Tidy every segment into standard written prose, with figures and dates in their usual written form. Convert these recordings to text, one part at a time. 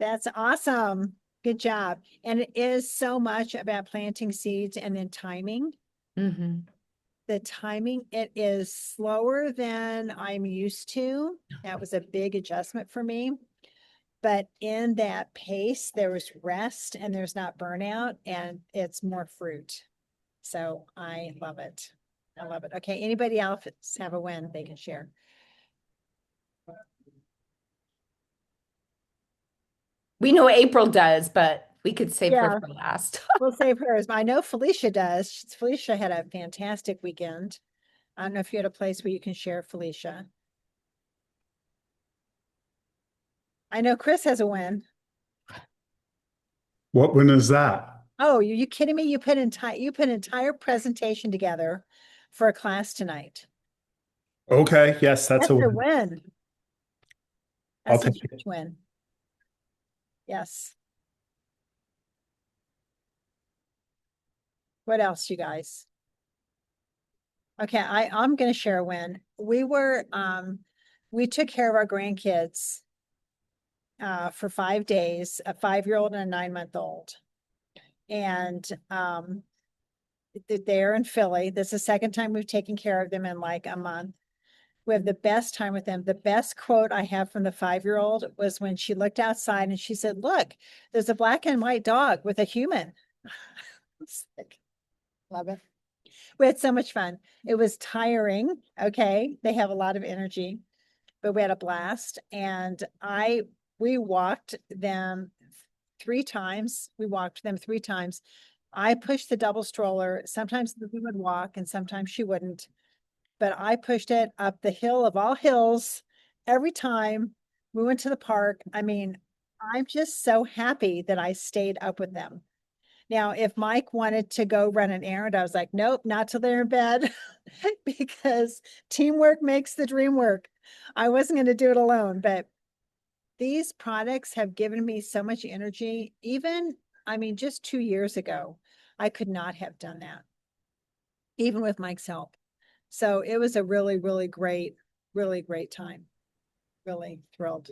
That's awesome. Good job. And it is so much about planting seeds and then timing. Mm-hmm. The timing, it is slower than I'm used to. That was a big adjustment for me. But in that pace, there was rest and there's not burnout and it's more fruit. So I love it. I love it. Okay. Anybody else have a win they can share? We know April does, but we could save her Yeah, for last. we'll save hers. I know Felicia does. Felicia had a fantastic weekend. I don't know if you had a place where you can share, Felicia. I know Chris has a win. What one is that? Oh, you kidding me? You put entire presentation together for a class tonight. Okay, yes, that's That's a a win. win. I'll That's a take it. huge win. Yes. What else, you guys? Okay, I'm gonna share a win. We took care of our grandkids for 5 days, a 5-year-old and a 9-month-old. And they're in Philly. This is the second time we've taken care of them in like a month. We have the best time with them. The best quote I have from the 5-year-old was when she looked outside and she said, "Look, there's a black and white dog with a human." It's like, love it. We had so much fun. It was tiring. Okay. They have a lot of energy, but we had a blast. And we walked them 3 times. We walked them 3 times. I pushed the double stroller. Sometimes we would walk and sometimes she wouldn't, but I pushed it up the hill of all hills every time we went to the park. I mean, I'm just so happy that I stayed up with them. Now, if Mike wanted to go run an errand, I was like, nope, not till they're in bed because teamwork makes the dream work. I wasn't going to do it alone, but these products have given me so much energy. Even, I mean, just 2 years ago, I could not have done that, even with Mike's help. So it was a really great time. Really thrilled.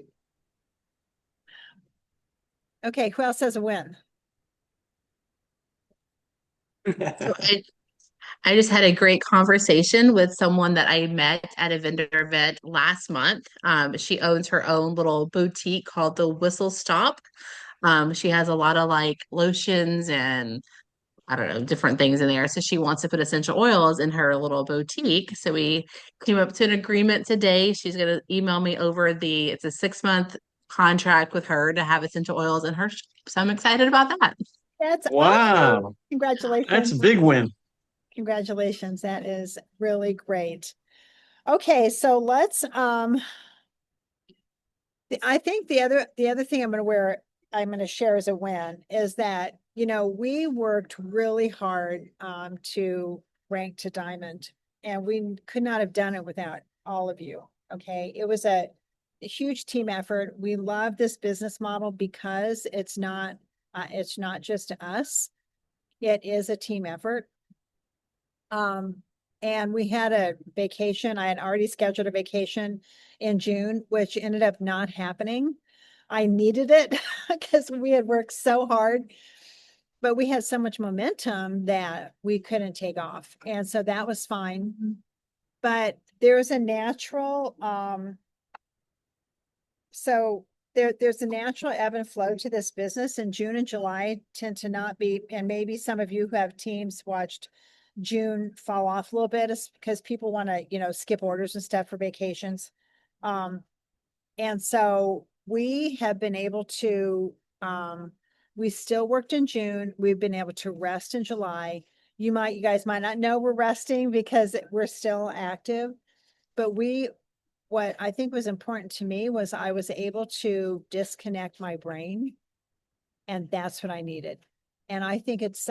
Okay, who else has a win? So I just had a great conversation with someone that I met at a vendor event last month. She owns her own little boutique called the Whistle Stop. She has a lot of like lotions and I don't know, different things in there. So she wants to put essential oils in her little boutique. So we came up to an agreement today. She's going to email me over it's a 6-month contract with her to have essential oils in her shop. So I'm excited about that. That's awesome. Wow, that's a Congratulations. big win. Congratulations. That is really great. Okay, so let's I think the other thing I'm going to share as a win is that, we worked really hard to rank to diamond and we could not have done it without all of you. Okay. It was a huge team effort. We love this business model because it's not just us. It is a team effort. And we had a vacation. I had already scheduled a vacation in June, which ended up not happening. I needed it because we had worked so hard, but we had so much momentum that we couldn't take off. And so that was fine. But there's a natural, there's a natural ebb and flow to this business, and June and July tend to not be, and maybe some of you who have teams watched June fall off a little bit is because people want to, skip orders and stuff for vacations. And so we have been able to, we still worked in June. We've been able to rest in July. You guys might not know we're resting because we're still active, but what I think was important to me was I was able to disconnect my brain, and that's what I needed. And I think it's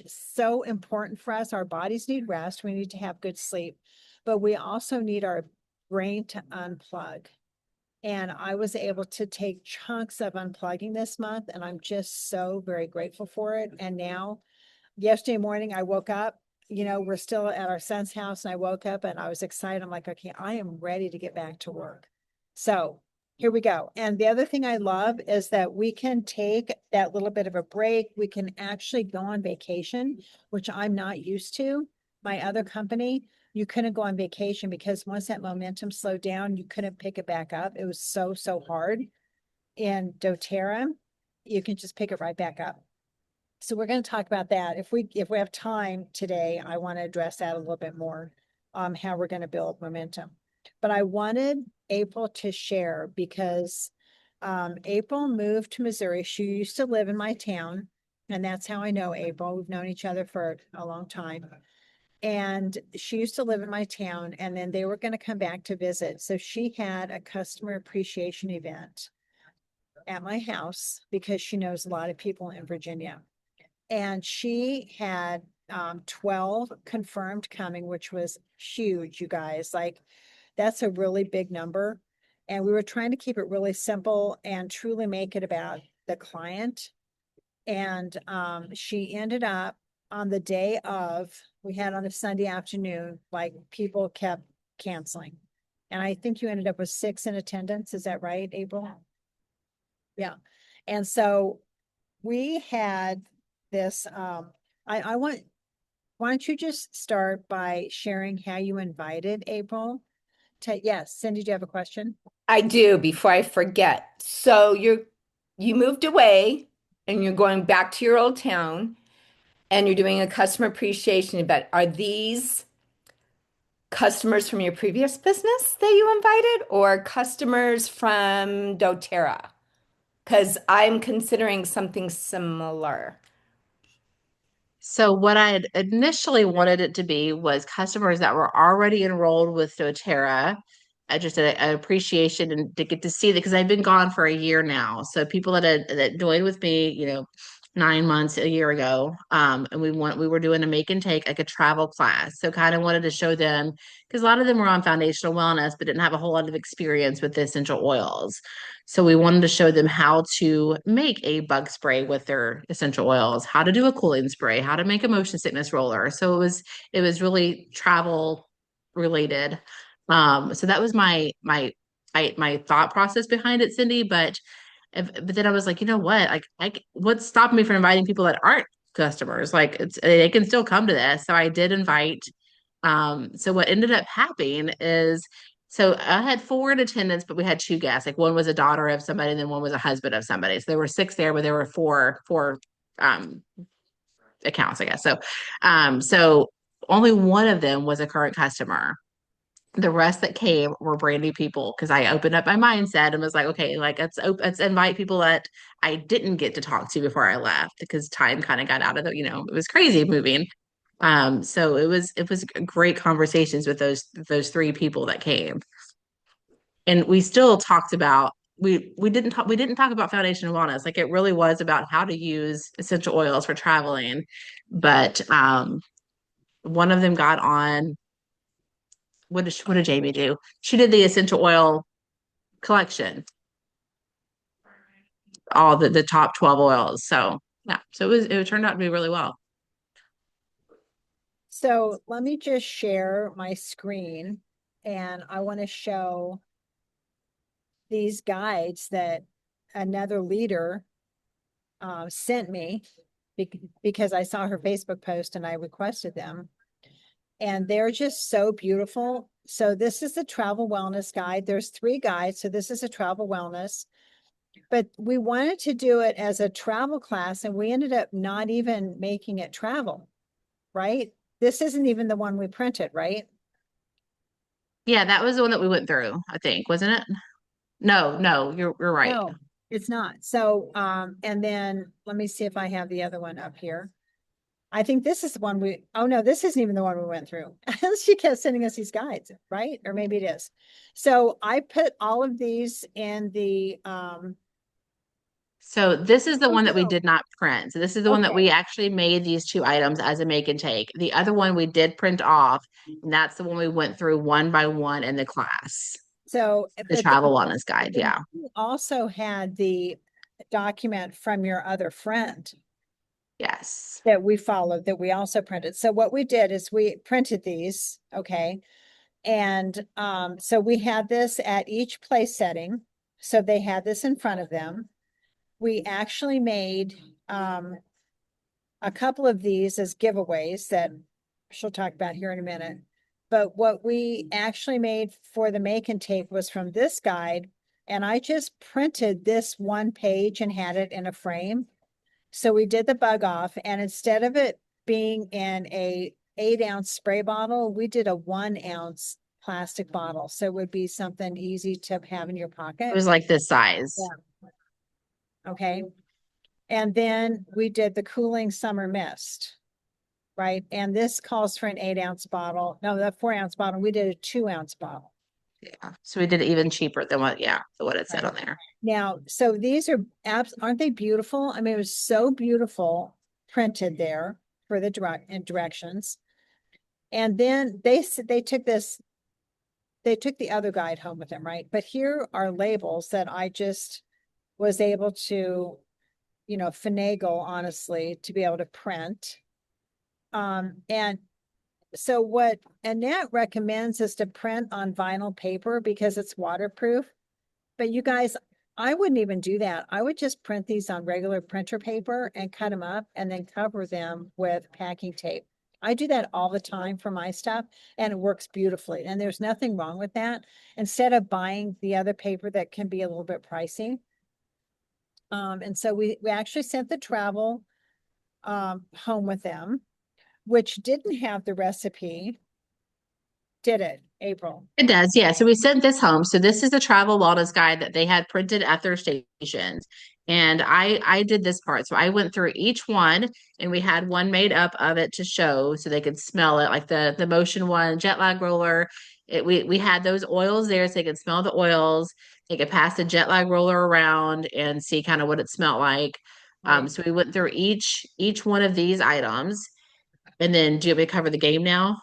so important for us. Our bodies need rest. We need to have good sleep, but we also need our brain to unplug. And I was able to take chunks of unplugging this month, and I'm just so very grateful for it. And now, yesterday morning, I woke up, we're still at our son's house, and I woke up and I was excited. I'm like, okay, I am ready to get back to work. So here we go. And the other thing I love is that we can take that little bit of a break. We can actually go on vacation, which I'm not used to. My other company, you couldn't go on vacation because once that momentum slowed down, you couldn't pick it back up. It was so, so hard. In doTERRA, you can just pick it right back up. So we're going to talk about that. If we have time today, I want to address that a little bit more, how we're going to build momentum. But I wanted April to share because April moved to Missouri. She used to live in my town, and that's how I know April. We've known each other for a long time. And she used to live in my town, and then they were going to come back to visit. So she had a customer appreciation event at my house because she knows a lot of people in Virginia. And she had 12 confirmed coming, which was huge, you guys. Like, that's a really big number. And we were trying to keep it really simple and truly make it about the client. And she ended up on the day of, we had on a Sunday afternoon, like people kept canceling. And I think you ended up with 6 in attendance. Is that right, April? Yeah. And so we had this, I want, why don't you just start by sharing how you invited April to, yes, Cindy, do you have a question? I do, before I forget. So you moved away and you're going back to your old town and you're doing a customer appreciation event. Are these customers from your previous business that you invited or customers from doTERRA? Because I'm considering something similar. So what I had initially wanted it to be was customers that were already enrolled with doTERRA. I just an appreciation and to get to see that because I've been gone for a year now. So people that joined with me, 9 months, a year ago, and we were doing a make and take like a travel class. So kind of wanted to show them because a lot of them were on foundational wellness but didn't have a whole lot of experience with the essential oils. So we wanted to show them how to make a bug spray with their essential oils, how to do a cooling spray, how to make a motion sickness roller. So it was really travel related. So that was my thought process behind it, Cindy. But then I was like, you know what? Like what's stopping me from inviting people that aren't customers? Like they can still come to this. So I did invite. So what ended up happening is so I had 4 in attendance, but we had 2 guests. Like one was a daughter of somebody, and then one was a husband of somebody. So there were 6 there, but there were four um accounts, I guess. So only one of them was a current customer. The rest that came were brand new people because I opened up my mindset and was like, okay, like let's invite people that I didn't get to talk to before I left because time kind of got out of it was crazy moving. So it was great conversations with those 3 people that came. And we still talked about we didn't talk about foundation wellness. Like it really was about how to use essential oils for traveling. But one of them got on what did Jamie do? She did the essential oil collection, all the top 12 oils. So yeah, so it turned out to be really well. So let me just share my screen, and I want to show these guides that another leader sent me because I saw her Facebook post and I requested them. And they're just so beautiful. So this is the travel wellness guide. There's 3 guides. So this is a travel wellness, but we wanted to do it as a travel class and we ended up not even making it travel, right? This isn't even the one we printed, right? Yeah, that was the one that we went through, I think, wasn't it? No, you're right. No, it's not. So, and then let me see if I have the other one up here. I think this is the one oh no, this isn't even the one we went through. She kept sending us these guides, right? Or maybe it is. So I put all of these in the, So this is the oh one that we no, did not print. So this is the one that okay. we actually made these 2 items as a make and take. The other one we did print off, and that's the one we went through one by one in the class. So, The but travel then wellness guide, yeah. you also had the document from your other friend Yes. that we followed that we also printed. So what we did is we printed these, okay? And so we had this at each place setting. So they had this in front of them. We actually made a couple of these as giveaways that she'll talk about here in a minute. But what we actually made for the make and take was from this guide, and I just printed this one page and had it in a frame. So we did the bug off, and instead of it being in a 8-ounce spray bottle, we did a 1-ounce plastic bottle. So it would be something easy to have in your It pocket. was like this size. Yeah. Okay. And then we did the cooling summer mist, right? And this calls for an 8-ounce bottle. No, the 4-ounce bottle. We did a 2-ounce bottle. Yeah. So we did it even cheaper than what it said on there. Now, so these are apps, aren't they beautiful? I mean, it was so beautiful printed there for the directions. And then they took the other guide home with them, right? But here are labels that I just was able to, finagle honestly to be able to print. And so what Annette recommends is to print on vinyl paper because it's waterproof. But you guys, I wouldn't even do that. I would just print these on regular printer paper and cut them up and then cover them with packing tape. I do that all the time for my stuff and it works beautifully. And there's nothing wrong with that. Instead of buying the other paper that can be a little bit pricey. And so we actually sent the travel home with them, which didn't have the recipe. Did it, April? It does, yeah. So we sent this home. So this is the travel wellness guide that they had printed at their stations. And I did this part. So I went through each one and we had one made up of it to show so they could smell it, like the motion one, jet lag roller. We had those oils there so they could smell the oils. They could pass the jet lag roller around and see kind of what it smelled like. Right. So we went through each one of these items. And then do you want me to cover the game now?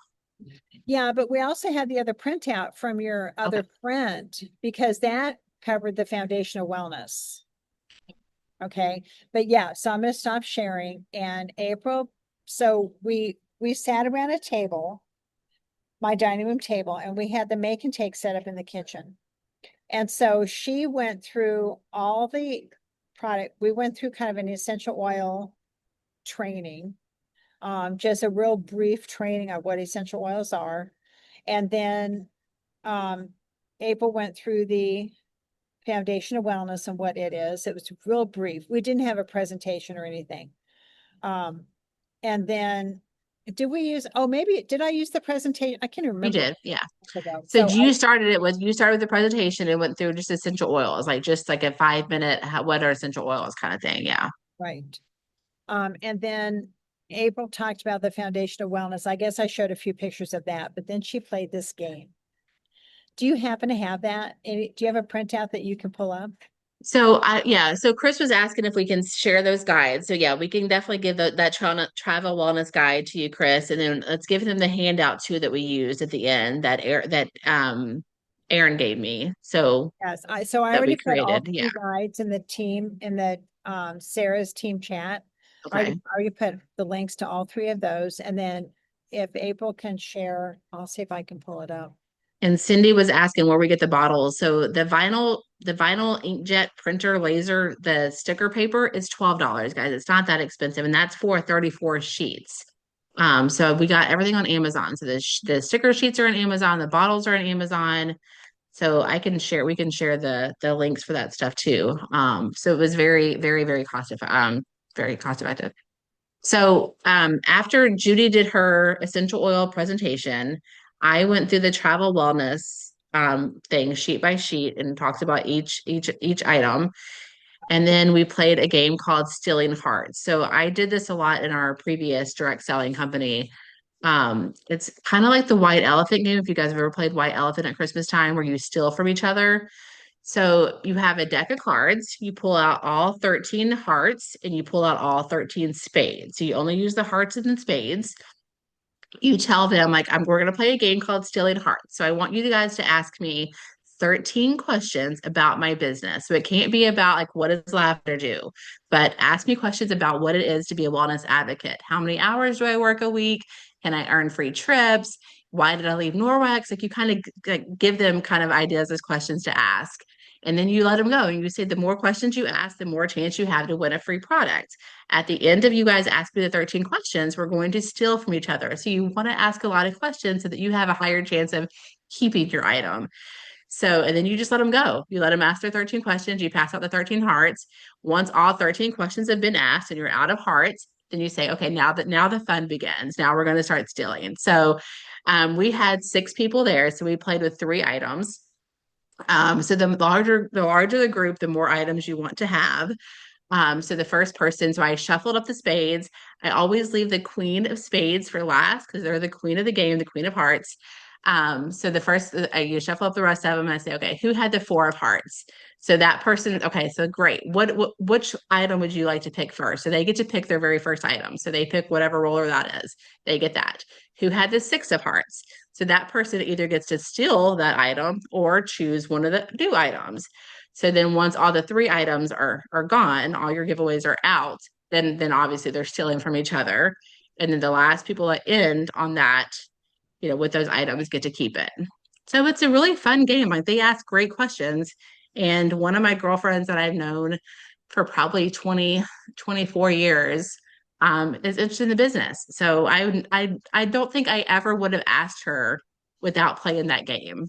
Yeah, but we also had the other printout from your other print because that covered the foundational wellness. Okay, but yeah, so I'm gonna stop sharing and April, so we sat around a table, my dining room table, and we had the make and take set up in the kitchen. And so she went through all the product. We went through kind of an essential oil training, just a real brief training of what essential oils are. And then April went through the foundation of wellness and what it is. It was real brief. We didn't have a presentation or anything. And then did I use the presentation? I can't You remember. did, yeah. So You started with the presentation and went through just essential oils, like just like a 5-minute what are essential oils kind of thing. Yeah. right. And then April talked about the foundation of wellness. I guess I showed a few pictures of that, but then she played this game. Do you happen to have that? Do you have a printout that you can pull up? So Chris was asking if we can share those guides. So yeah, we can definitely give that travel wellness guide to you, Chris, and then let's give them the handout too that we used at the end that Aaron gave me. So Yes, I that we already put all created. Yeah. 3 guides in the team, in the Sarah's team chat. I Okay. already put the links to all 3 of those, and then if April can share, I'll see if I can pull it up. And Cindy was asking where we get the bottles. So the vinyl inkjet printer laser, the sticker paper is $12, guys. It's not that expensive, and that's for 34 sheets. So we got everything on Amazon. So the sticker sheets are on Amazon, the bottles are on Amazon. So we can share the links for that stuff too. So it was very, very, very cost effective. So after Judy did her essential oil presentation, I went through the travel wellness thing sheet by sheet and talked about each item. And then we played a game called Stealing Hearts. So I did this a lot in our previous direct selling company. It's kind of like the white elephant game. If you guys have ever played white elephant at Christmas time where you steal from each other. So you have a deck of cards, you pull out all 13 hearts and you pull out all 13 spades. So you only use the hearts and the spades. You tell them, like, we're going to play a game called Stealing Hearts. So I want you guys to ask me 13 questions about my business. So it can't be about like what does lavender do, but ask me questions about what it is to be a wellness advocate. How many hours do I work a week? Can I earn free trips? Why did I leave Norwex? Like you kind of like give them kind of ideas as questions to ask. And then you let them go. And you say the more questions you ask, the more chance you have to win a free product. At the end of you guys asking the 13 questions, we're going to steal from each other. So you want to ask a lot of questions so that you have a higher chance of keeping your item. So, and then you just let them go. You let them ask their 13 questions. You pass out the 13 hearts. Once all 13 questions have been asked and you're out of hearts, then you say, okay, now the fun begins. Now we're going to start stealing. So, we had 6 people there. So we played with 3 items. So the larger the group, the more items you want to have. So the first person, so I shuffled up the spades. I always leave the queen of spades for last because they're the queen of the game, the queen of hearts. So the first, you shuffle up the rest of them and I say, okay, who had the 4 of hearts? So that person, okay, so great. Which item would you like to pick first? So they get to pick their very first item. So they pick whatever roller that is. They get that. Who had the 6 of hearts? So that person either gets to steal that item or choose one of the new items. So then once all the 3 items are gone, all your giveaways are out, then obviously they're stealing from each other. And then the last people that end on that, with those items get to keep it. So it's a really fun game. Like they ask great questions. And one of my girlfriends that I've known for probably 20, 24 years is interested in the business. So I don't think I ever would have asked her without playing that game.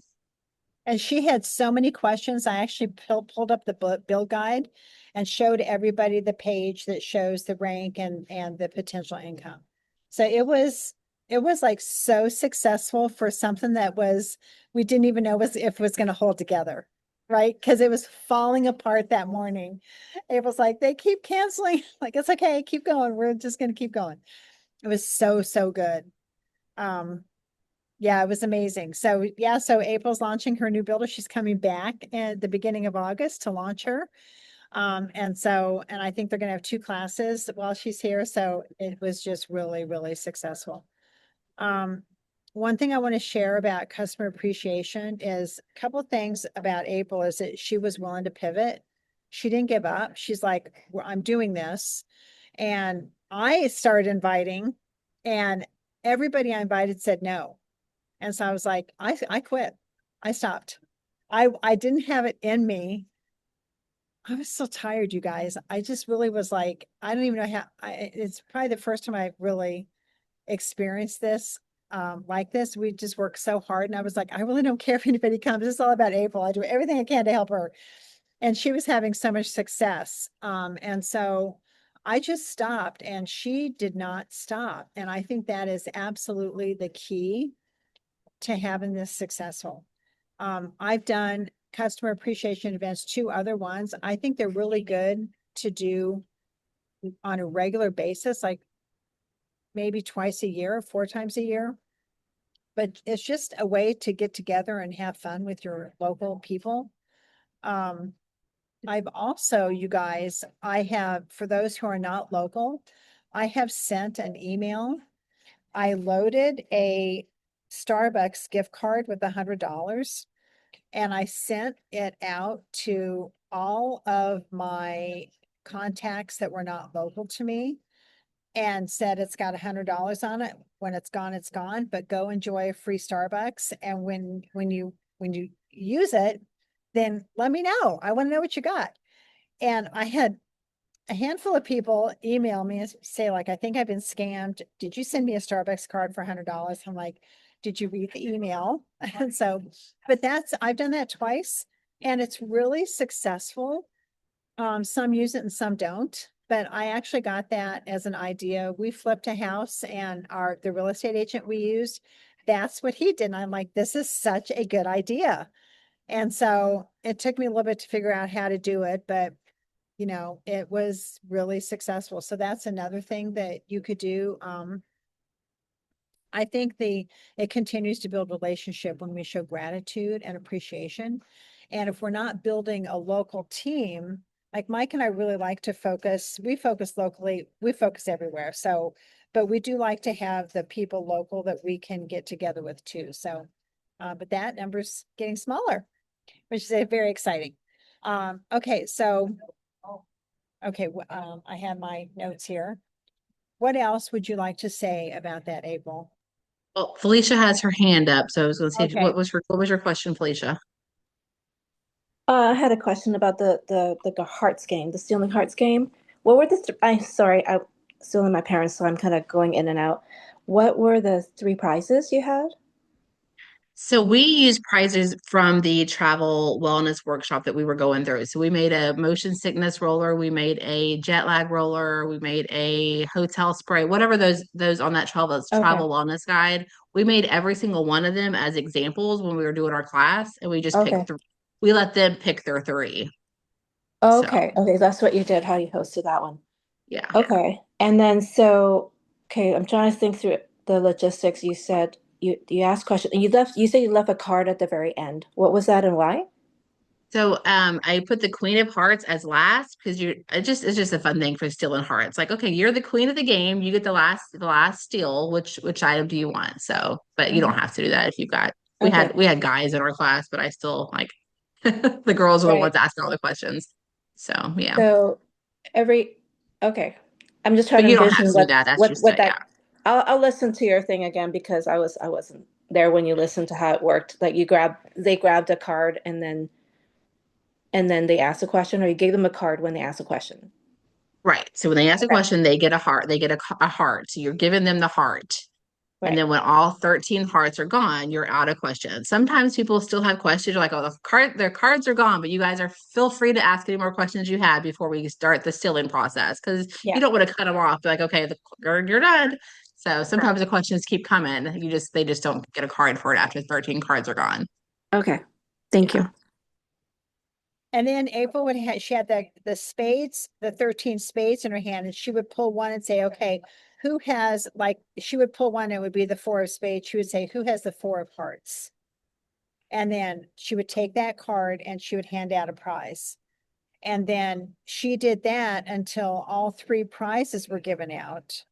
And she had so many questions. I actually pulled up the bill guide and showed everybody the page that shows the rank and the potential income. So it was like so successful for something that we didn't even know if it was going to hold together, right? Because it was falling apart that morning. It was like they keep canceling. Like it's okay, keep going. We're just going to keep going. It was so good. Um, yeah, it was amazing. So yeah, so April's launching her new builder. She's coming back at the beginning of August to launch her. And I think they're gonna have 2 classes while she's here. So it was just really successful. Um, one thing I want to share about customer appreciation is a couple of things about April is that she was willing to pivot. She didn't give up. She's like, "Well, I'm doing this." And I started inviting, and everybody I invited said no. And so I was like, I quit. I stopped. I didn't have it in me. I was so tired, you guys. I just really was like, I don't even know how it's probably the first time I really experienced this like this. We just worked so hard. And I was like, I really don't care if anybody comes. It's all about April. I do everything I can to help her. And she was having so much success. And so I just stopped and she did not stop. And I think that is absolutely the key to having this successful. I've done customer appreciation events, 2 other ones. I think they're really good to do on a regular basis, like maybe twice a year, 4 times a year. But it's just a way to get together and have fun with your local people. I've also, you guys, for those who are not local, I have sent an email. I loaded a Starbucks gift card with $100 and I sent it out to all of my contacts that were not local to me and said it's got $100 on it. When it's gone, it's gone, but go enjoy a free Starbucks. And when you use it, then let me know. I want to know what you got. And I had a handful of people email me and say, like, I think I've been scammed. Did you send me a Starbucks card for $100? I'm like, did you read the email? And so, but I've done that twice and it's really successful. Some use it and some don't, but I actually got that as an idea. We flipped a house and the real estate agent we used, that's what he did. And I'm like, this is such a good idea. And so it took me a little bit to figure out how to do it, but it was really successful. So that's another thing that you could do. I think it continues to build relationship when we show gratitude and appreciation. And if we're not building a local team, like Mike and I really like to we focus locally, we focus everywhere. So, but we do like to have the people local that we can get together with too. So, but that number's getting smaller, which is very exciting. Okay, so, okay, I have my notes here. What else would you like to say about that, April? Well, Felicia has her hand up, so I was going to say, Okay. what was your question, Felicia? I had a question about the hearts game, the stealing hearts game. What were I'm sorry, I'm still in my parents, so I'm kind of going in and out. What were the three prizes you had? So we used prizes from the travel wellness workshop that we were going through. So we made a motion sickness roller, we made a jet lag roller, we made a hotel spray, whatever those on that Okay. travel wellness guide. We made every single one of them as examples when we were doing our class, and we just Okay. picked we let them pick their three. So Okay. Okay. That's what you did, how you hosted that one. yeah. Okay. And then okay, I'm trying to think through the logistics. You said you asked questions and you said you left a card at the very end. What was that and why? So I put the Queen of Hearts as last because it's just a fun thing for stealing hearts. Like, okay, you're the queen of the game. You get the last steal. Which item do you want? So, but you don't Mhm. have to do that if you've got Okay. we had guys in our class, but I still like the girls were the Right. ones asking all the questions. So yeah. So every okay. I'm just trying But to you don't have envision to do that. That's just what yeah. that I'll listen to your thing again because I wasn't there when you listened to how it worked. Like they grabbed a card and then they asked a question, or you gave them a card when they asked a question. Right. So when they ask a Okay. question, they get a heart. They get a heart. So you're giving them the heart. And Right. then when all 13 hearts are gone, you're out of questions. Sometimes people still have questions. You're like, oh, their cards are gone, but you guys are feel free to ask any more questions you had before we start the stealing process because Yeah. you don't want to cut them off. Be like, okay, you're done. So sometimes the questions keep coming. They just don't get a card for it after 13 cards are gone. Okay. Thank Yeah. you. And then April would have, she had the spades, the 13 spades in her hand, and she would pull one and say, okay, who has, like, she would pull one, it would be the four of spades. She would say, who has the four of hearts? And then she would take that card and she would hand out a prize. And then she did that until all three prizes were given out.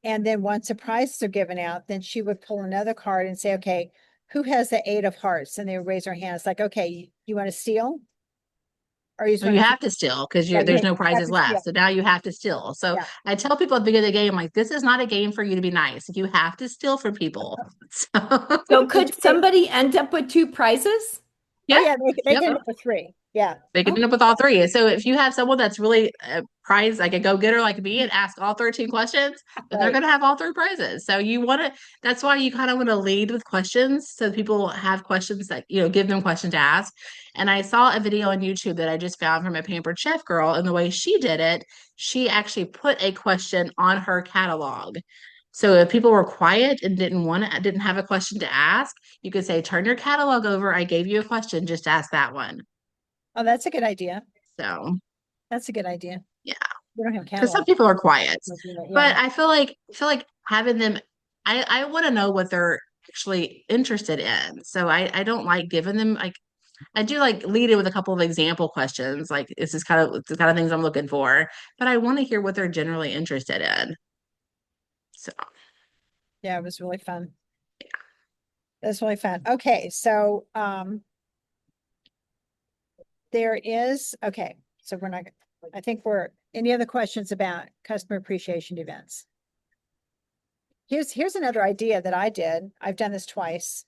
And then once the prizes are given out, then she would pull another card and say, okay, who has the eight of hearts? And they would raise their hands like, okay, you want to steal? Or you just Well, want you to, have to still because yeah, there's you no have prizes to steal. left. So now you have to still. So Yeah. I tell people at the beginning of the game, like, this is not a game for you to be nice. You have to steal from people. So So could somebody end up with two prizes? Oh, yeah. yeah, they Yep. can end up with three. Yeah. They can Oh, end up with all three. So if you have someone that's really a prize, like a go-getter like me, and ask all 13 questions, then they're Right. going to have all three prizes. So you want to, that's why you kind of want to lead with questions so people have questions that, give them questions to ask. And I saw a video on YouTube that I just found from a Pampered Chef girl, and the way she did it, she actually put a question on her catalog. So if people were quiet and didn't have a question to ask, you could say, turn your catalog over. I gave you a question, just ask that one. Oh, that's a good idea. So That's a good idea. yeah, We don't have because some catalog. people are quiet, but Yeah. I feel like having them, I want to know what they're actually interested in. So I don't like giving them like I do like lead it with a couple of example questions, like this is kind of the kind of things I'm looking for, but I want to hear what they're generally interested in. So Yeah, it was really fun. That's really fun. Okay, so there is, okay, so we're not, I think any other questions about customer appreciation events? Here's another idea that I did. I've done this twice.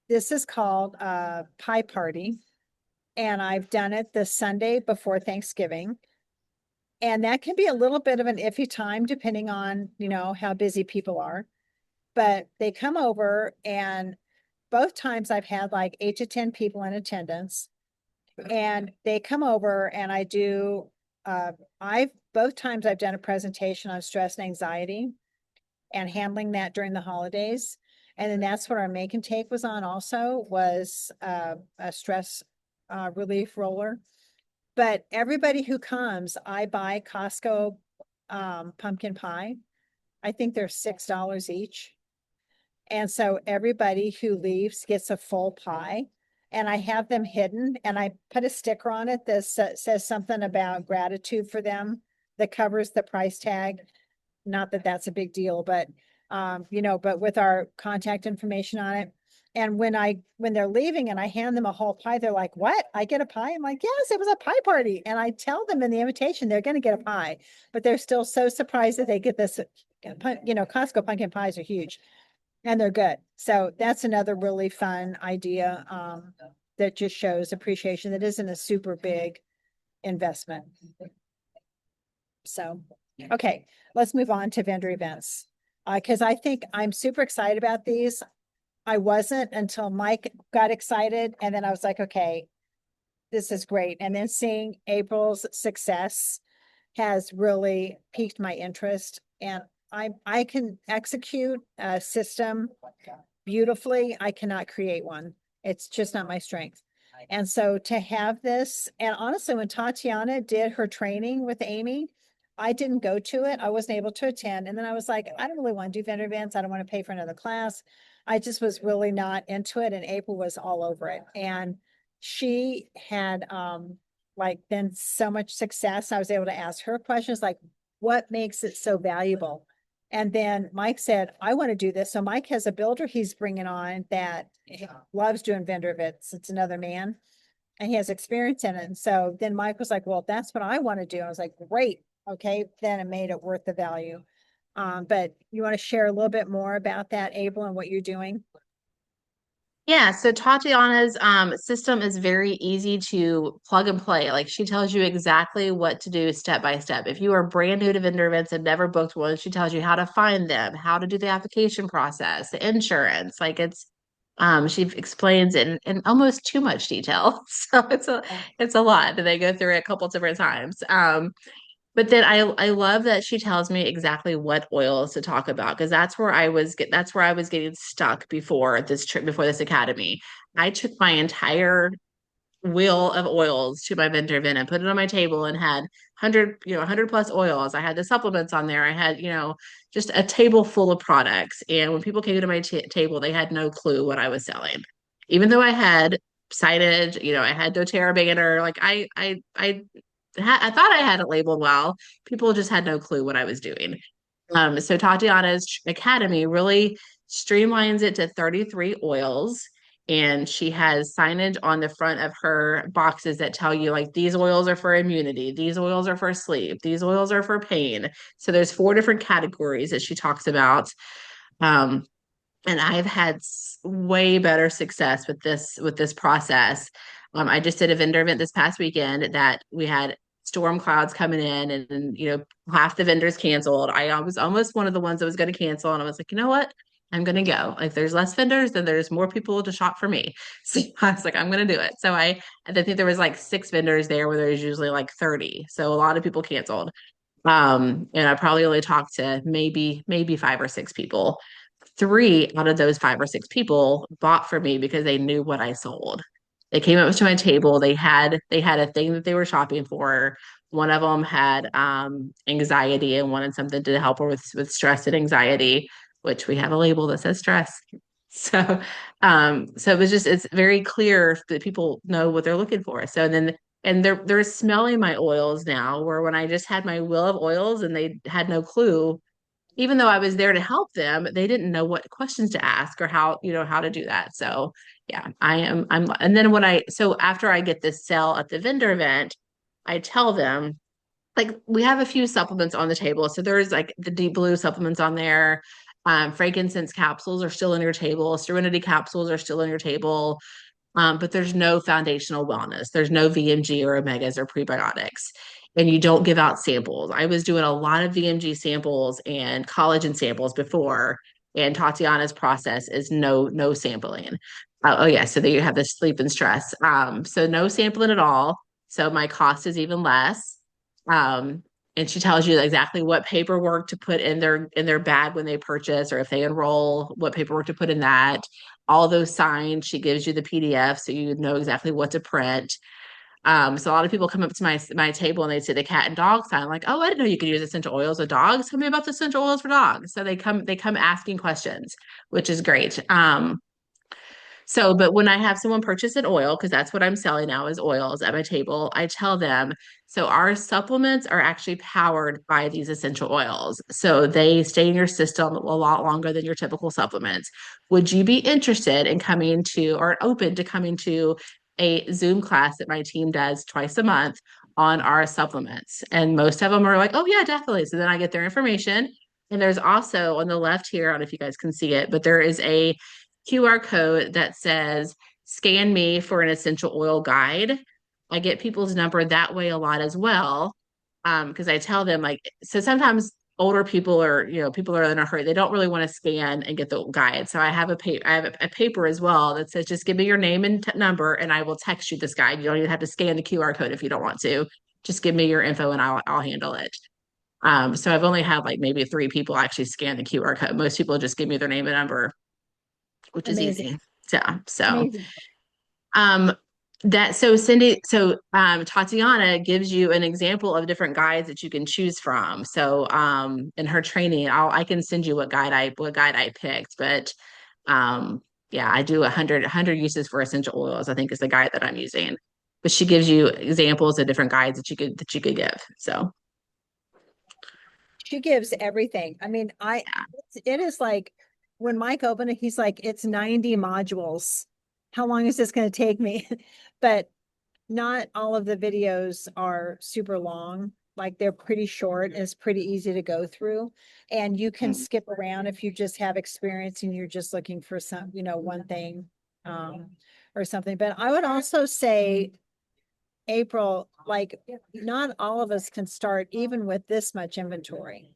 This is called a pie party, and I've done it the Sunday before Thanksgiving. And that can be a little bit of an iffy time depending on, how busy people are. But they come over, and both times I've had like 8 to 10 people in attendance, and they come over and I've both times I've done a presentation on stress and anxiety and handling that during the holidays. And then that's what our make and take was on also, was a stress relief roller. But everybody who comes, I buy Costco pumpkin pie. I think they're $6 each. And so everybody who leaves gets a full pie. And I have them hidden, and I put a sticker on it that says something about gratitude for them that covers the price tag. Not that that's a big deal, but but with our contact information on it. And when they're leaving and I hand them a whole pie, they're like, what? I get a pie? I'm like, yes, it was a pie party. And I tell them in the invitation, they're going to get a pie, but they're still so surprised that they get this, Costco pumpkin pies are huge and they're good. So that's another really fun idea. that just shows appreciation. That isn't a super big investment. So, okay, let's move on to vendor events. Because I think I'm super excited about these. I wasn't until Mike got excited, and then I was like, okay, this is great. And then seeing April's success has really piqued my interest, and I can execute a system beautifully. I cannot create one. It's just not my strength. And so to have this, and honestly, when Tatiana did her training with Amy, I didn't go to it. I wasn't able to attend. And then I was like, I don't really want to do vendor events. I don't want to pay for another class. I just was really not into it. And April was all over it. And she had like been so much success. I was able to ask her questions like, what makes it so valuable? And then Mike said, I want to do this. So Mike has a builder he's bringing on that loves doing vendor events. It's another man and he has experience in it. And so then Mike was like, well, if that's what I want to do. I was like, great. Okay. Then it made it worth the value. But you want to share a little bit more about that, Abel, and what you're doing? Yeah, so Tatiana's system is very easy to plug and play. Like she tells you exactly what to do step by step. If you are brand new to vendor events and never booked one, she tells you how to find them, how to do the application process, the insurance. Like it's she explains in almost too much detail. So it's a lot that they go through it a couple different times. But then I love that she tells me exactly what oils to talk about because that's where I was getting stuck before this trip before this academy. I took my entire wheel of oils to my vendor event and put it on my table and had 100 plus oils. I had the supplements on there. I had, just a table full of products. And when people came to my table, they had no clue what I was selling. Even though I had signage, I had doTERRA banner, like I thought I had it labeled well. People just had no clue what I was doing. So Tatiana's Academy really streamlines it to 33 oils. And she has signage on the front of her boxes that tell you like these oils are for immunity, these oils are for sleep, these oils are for pain. So there's 4 different categories that she talks about. Um, and I've had way better success with this process. I just did a vendor event this past weekend that we had storm clouds coming in, and half the vendors canceled. I was almost one of the ones that was going to cancel, and I was like, you know what? I'm going to go. If there's less vendors, then there's more people to shop for me. So I was like, I'm going to do it. So I think there was like 6 vendors there where there's usually like 30. So a lot of people canceled. And I probably only talked to maybe 5 or 6 people. 3 out of those 5 or 6 people bought for me because they knew what I sold. They came up to my table. They had a thing that they were shopping for. One of them had anxiety and wanted something to help her with stress and anxiety, which we have a label that says stress. So so it's very clear that people know what they're looking for. So then and they're smelling my oils now, where when I just had my wheel of oils and they had no clue, even though I was there to help them, they didn't know what questions to ask or how to do that. So yeah, and then so after I get this sale at the vendor event, I tell them, like, we have a few supplements on the table. So there's like the deep blue supplements on there. Frankincense capsules are still on your table. Serenity capsules are still on your table. But there's no foundational wellness. There's no VMG or omegas or prebiotics. And you don't give out samples. I was doing a lot of VMG samples and collagen samples before, and Tatiana's process is no sampling. Oh yeah, so there you have the sleep and stress. So no sampling at all. So my cost is even less. Um, and she tells you exactly what paperwork to put in their bag when they purchase or if they enroll, what paperwork to put in that. All those signed. She gives you the PDF so you know exactly what to print. So a lot of people come up to my table and they say the cat and dog sign, like, oh, I didn't know you could use essential oils with dogs. Tell me about the essential oils for dogs. So they come asking questions, which is great. But when I have someone purchase an oil, because that's what I'm selling now is oils at my table, I tell them, so our supplements are actually powered by these essential oils. So they stay in your system a lot longer than your typical supplements. Would you be interested in coming to or open to coming to a Zoom class that my team does twice a month on our supplements? And most of them are like, oh yeah, definitely. So then I get their information. And there's also on the left here, I don't know if you guys can see it, but there is a QR code that says scan me for an essential oil guide. I get people's number that way a lot as well. Because I tell them like, so sometimes older people are, people are in a hurry. They don't really want to scan and get the guide. So I have a paper as well that says, just give me your name and number and I will text you this guide. You don't even have to scan the QR code if you don't want to. Just give me your info and I'll handle it. So I've only had like maybe 3 people actually scan the QR code. Most people just give me their name and number, which is Amazing. easy. So Amazing. um Tatiana gives you an example of different guides that you can choose from. So in her training, I can send you what guide I picked, but yeah, I do 100 uses for essential oils, I think is the guide that I'm using. But she gives you examples of different guides that you could give. So She gives everything. I mean, it is like when Mike opened it, he's like, it's 90 modules. How long is this going to take me? But not all of the videos are super long. Like they're pretty short. It's pretty easy to go through. And you can skip around if you just have experience and you're just looking for some, one thing or something. But I would also say, April, like not all of us can start even with this much inventory.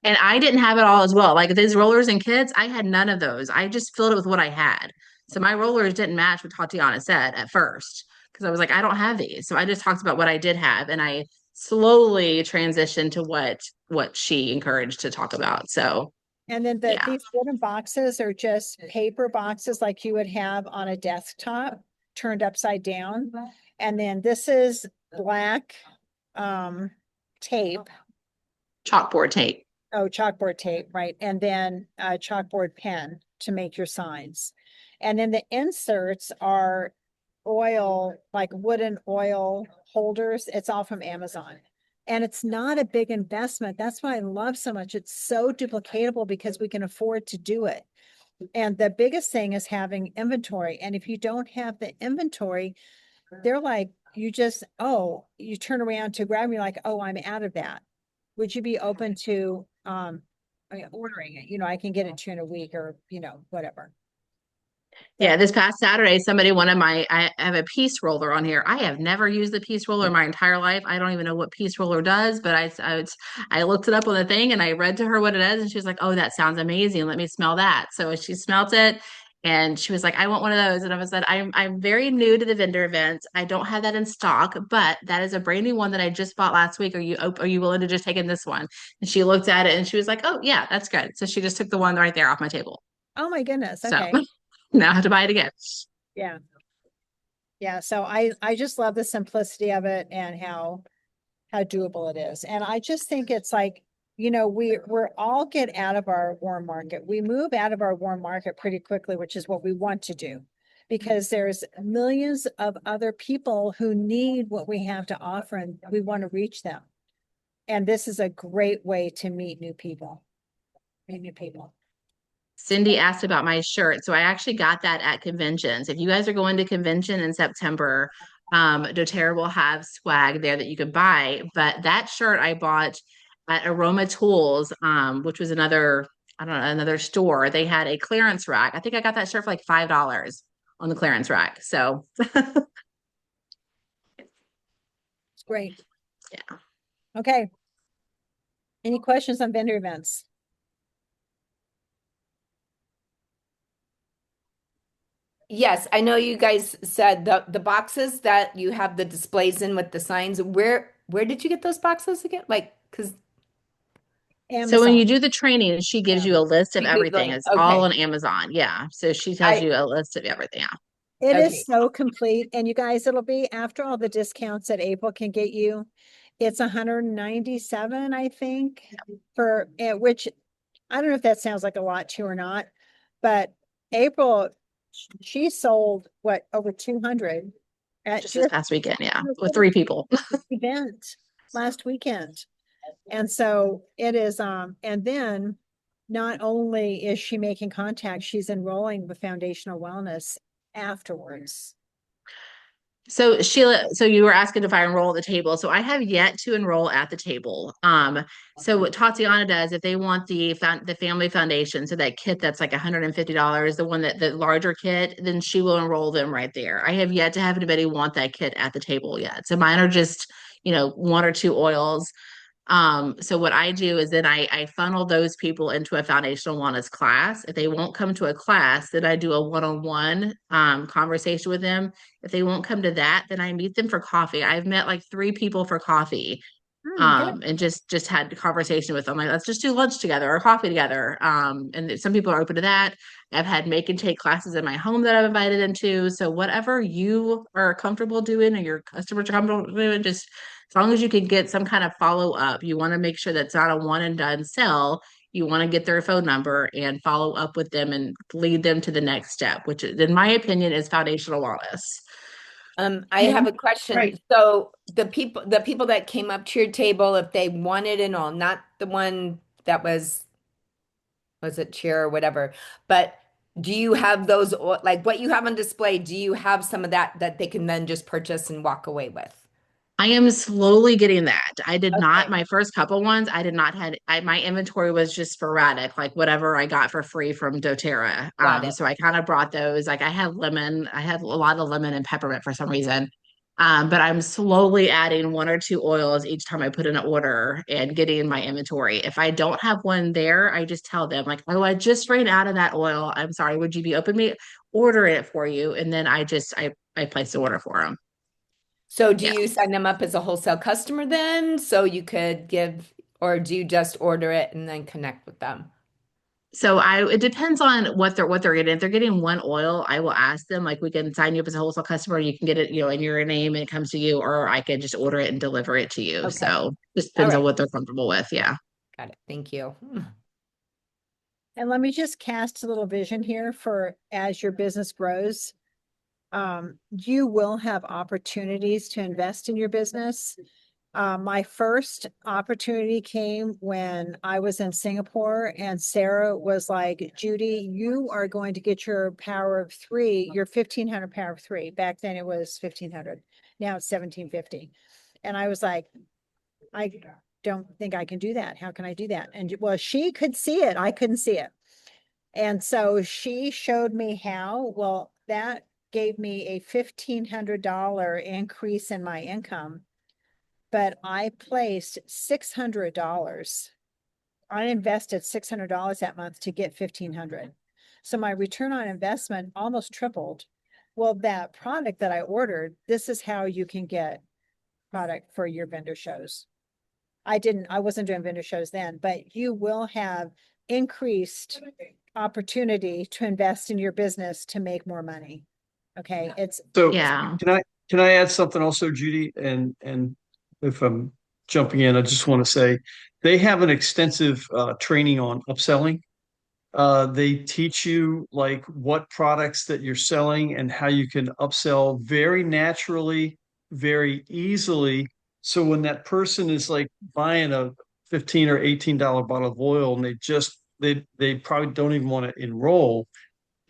and I didn't have it all as well. Like these rollers and kits, I had none of those. I just filled it with what I had. So my rollers didn't match what Tatiana said at first because I was like, I don't have these. So I just talked about what I did have, and I slowly transitioned to what she encouraged to talk about. So And then yeah, these wooden boxes are just paper boxes like you would have on a desktop turned upside down. And then this is black tape. chalkboard tape. Oh, chalkboard tape, right. And then a chalkboard pen to make your signs. And then the inserts are oil, like wooden oil holders. It's all from Amazon. And it's not a big investment. That's why I love so much. It's so duplicatable because we can afford to do it. And the biggest thing is having inventory. And if you don't have the inventory, they're like, you turn around to grab me like, oh, I'm out of that. Would you be open to ordering it? I can get it to you in a week or, whatever. Yeah, this past Saturday, I have a piece roller on here. I have never used the piece roller in my entire life. I don't even know what piece roller does, but I looked it up on the thing and I read to her what it is. And she was like, oh, that sounds amazing. Let me smell that. So she smelt it and she was like, I want one of those. And I was like, I'm very new to the vendor events. I don't have that in stock, but that is a brand new one that I just bought last week. Are you willing to just take in this one? And she looked at it and she was like, oh, yeah, that's good. So she just took the one right there off my table. Oh my goodness. So Okay. now I have to buy it again. Yeah. Yeah. So I just love the simplicity of it and how doable it is. And I just think it's like, we're all get out of our warm market. We move out of our warm market pretty quickly, which is what we want to do, because there's millions of other people who need what we have to offer and we want to reach them. And this is a great way to meet new people. Cindy asked about my shirt. So I actually got that at conventions. If you guys are going to convention in September, doTERRA will have swag there that you could buy. But that shirt I bought at Aroma Tools, which was another store. They had a clearance rack. I think I got that shirt for like $5 on the clearance rack. So It's great. yeah. Okay. Any questions on vendor events? Yes, I know you guys said the boxes that you have the displays in with the signs. Where did you get those boxes again? Like, because So when you Amazon. do the training, she gives Yeah. you a list of you do everything. them. It's all Okay. on Amazon. Yeah. So she tells I you a list of everything. Yeah. It Okay. is so complete. And you guys, it'll be after all the discounts that April can get you. It's 197, I think, for which I don't know if that sounds like a lot to you or not, but April, she sold what, over 200 at Just this just past weekend. Yeah. the With 3 people. event last weekend. And so it is, and then not only is she making contact, she's enrolling with foundational wellness afterwards. So Sheila, so you were asking if I enroll at the table. So I have yet to enroll at the table. So what Tatiana does, if they want the family foundation, so that kit that's like $150, the one that the larger kit, then she will enroll them right there. I have yet to have anybody want that kit at the table yet. So mine are just, one or two oils. So what I do is then I funnel those people into a foundational wellness class. If they won't come to a class, then I do a one-on-one conversation with them. If they won't come to that, then I meet them for coffee. I've met like three people for coffee, Good. and just had a conversation with them. Like, let's just do lunch together or coffee together. And some people are open to that. I've had make and take classes in my home that I've invited them to. So whatever you are comfortable doing or your customers are comfortable doing, just as long as you can get some kind of follow up, you want to make sure that's not a one and done sell. You want to get their phone number and follow up with them and lead them to the next step, which in my opinion is foundational wellness. I Yeah. have a question. Right. So the people that came up to your table, if they wanted and all, not the one that was it chair or whatever, but do you have those, like what you have on display, do you have some of that they can then just purchase and walk away with? I am slowly getting that. I did not, Okay, my first couple ones, I did not had my inventory was just sporadic, like whatever I got for free from doTERRA. got it. So I kind of brought those. Like I had a lot of lemon and peppermint for some reason. But I'm slowly adding one or two oils each time I put in an order and getting my inventory. If I don't have one there, I just tell them like, oh, I just ran out of that oil. I'm sorry. Would you be open to me ordering it for you? And then I place the order for them. So do Yeah. you sign them up as a wholesale customer then? So you could give, or do you just order it and then connect with them? So it depends on what they're getting. If they're getting one oil, I will ask them like we can sign you up as a wholesale customer. You can get it, in your name and it comes to you, or I can just order it and deliver it to you. Okay. So just All depends on right. what they're comfortable with. Yeah. Got it. Thank you. And let me just cast a little vision here for as your business grows. You will have opportunities to invest in your business. My first opportunity came when I was in Singapore and Sarah was like, Judy, you are going to get your power of three, your 1500 power of three. Back then it was 1500. Now it's 1750. And I was like, I don't think I can do that. How can I do that? And well, she could see it. I couldn't see it. And so she showed me how. Well, that gave me a $1,500 increase in my income, but I placed $600. I invested $600 that month to get 1,500. So my return on investment almost tripled. Well, that product that I ordered, this is how you can get product for your vendor shows. I wasn't doing vendor shows then, but you will have increased opportunity to invest in your business to make more money. Okay, it's So Yeah. can I add something also, Judy? And if I'm jumping in, I just want to say they have an extensive training on upselling. They teach you like what products that you're selling and how you can upsell very naturally, very easily. So when that person is like buying a 15 or $18 bottle of oil and they probably don't even want to enroll,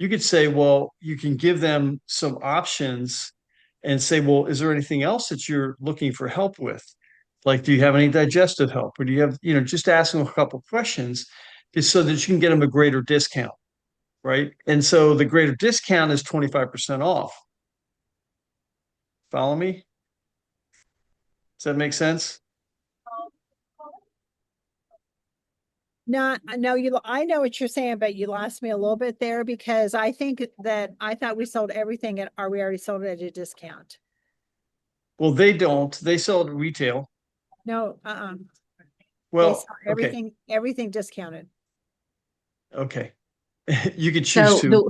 you could say, well, you can give them some options and say, well, is there anything else that you're looking for help with? Like, do you have any digestive help? Or do you have, just ask them a couple questions just so that you can get them a greater discount, right? And so the greater discount is 25% off. Follow me? Does that make sense? not, no, I know what you're saying, but you lost me a little bit there because I think that I thought we sold everything or we already sold it at a discount. Well, they don't. They sell it at retail. No, They Well, sell okay, everything discounted. okay. You could choose So to,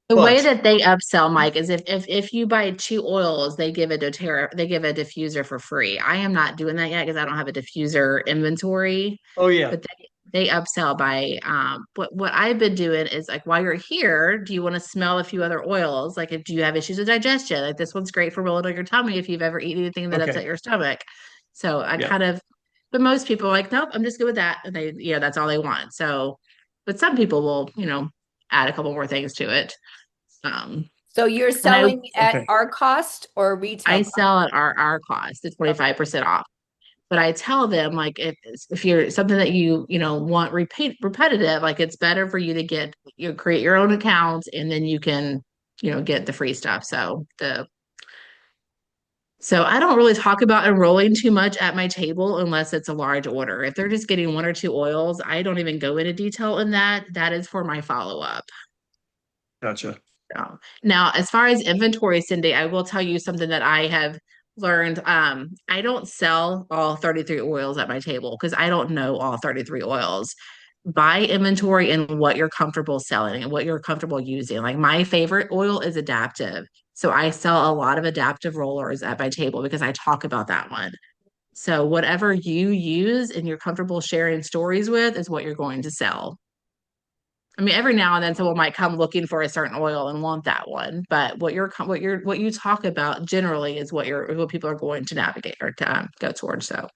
the way but that they upsell, Mike, is if you buy two oils, they give a doTERRA, they give a diffuser for free. I am not doing that yet because I don't have a diffuser inventory, oh yeah, but they upsell by what I've been doing is like while you're here, do you want to smell a few other oils? Like if do you have issues with digestion? Like this one's great for rolling on your tummy if you've ever eaten anything that upset okay, your stomach. So I yeah. kind of, but most people are like, nope, I'm just good with that. And that's all they want. So, but some people will, add a couple more things to it. Um, So you're I- selling at Okay. our cost or retail I cost? sell at our cost, it's 25% off. But I tell them like if you're something that you know want repetitive, like it's better for you to get create your own account and then you can get the free stuff. So I don't really talk about enrolling too much at my table unless it's a large order. If they're just getting one or two oils, I don't even go into detail in that. That is for my follow-up. Gotcha. Now, as far as inventory, Cindy, I will tell you something that I have learned. I don't sell all 33 oils at my table because I don't know all 33 oils. Buy inventory and what you're comfortable selling and what you're comfortable using. Like my favorite oil is adaptive. So I sell a lot of adaptive rollers at my table because I talk about that one. So whatever you use and you're comfortable sharing stories with is what you're going to sell. I mean, every now and then someone might come looking for a certain oil and want that one, but what you talk about generally is what people are going to navigate or to go towards. So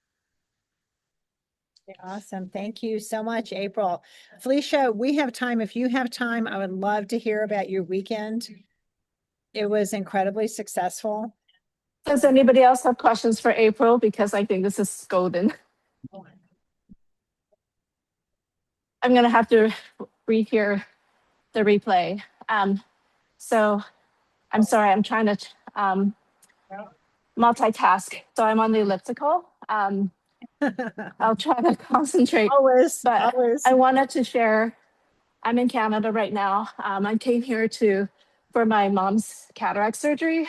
Awesome. Thank you so much, April. Felicia, we have time. If you have time, I would love to hear about your weekend. It was incredibly successful. Does anybody else have questions for April? Because I think this is golden. I'm going to have to rehear the replay. So I'm sorry, I'm trying to multitask. So I'm on the elliptical. I'll try to concentrate. Always, But always. I wanted to share, I'm in Canada right now. I came here for my mom's cataract surgery.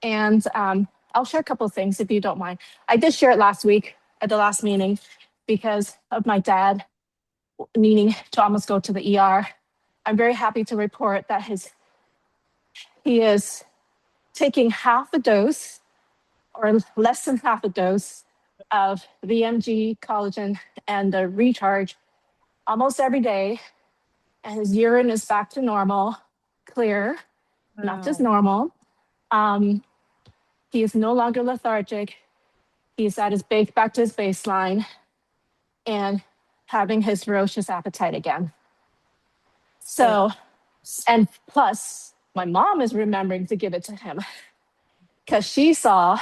And I'll share a couple of things if you don't mind. I did share it last week at the last meeting because of my dad needing to almost go to the ER. I'm very happy to report that he is taking half a dose or less than half a dose of VMG collagen and the recharge almost every day. And his urine is back to normal, clear, not just normal. He is no longer lethargic. He's at back to his baseline and having his ferocious appetite again. So, and plus, my mom is remembering to give it to him because she saw